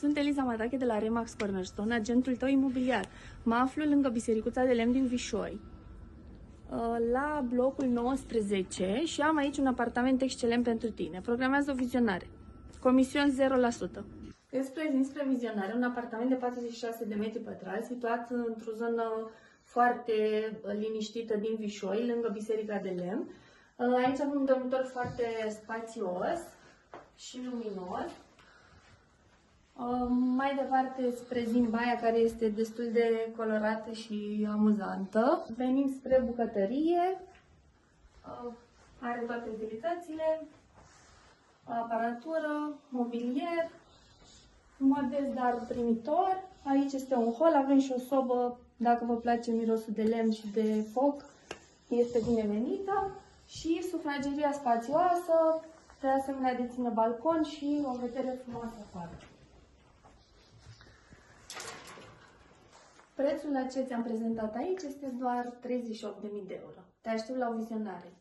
Sunt Eliza Matache de la Remax Cornerstone, agentul tău imobiliar. Mă aflu lângă Bisericuța de Lemn din Vișoi, la blocul 19 și am aici un apartament excelent pentru tine. Programează o vizionare. Comision 0%. Îți prezint spre vizionare un apartament de 46 de metri pătrați, situat într-o zonă foarte liniștită din Vișoi, lângă Biserica de Lemn. Aici avem un dormitor foarte spațios și luminos. Mai departe îți prezint baia, care este destul de colorată și amuzantă. Venim spre bucătărie. Are toate utilitățile, aparatură, mobilier, modest dar primitor. Aici este un hol, avem și o sobă, dacă vă place mirosul de lemn și de foc, este binevenită. Și sufrageria spațioasă, de asemenea deține balcon și o vedere frumoasă afară. Prețul la ce ți-am prezentat aici este doar 38.000 de euro. Te aștept la o vizionare.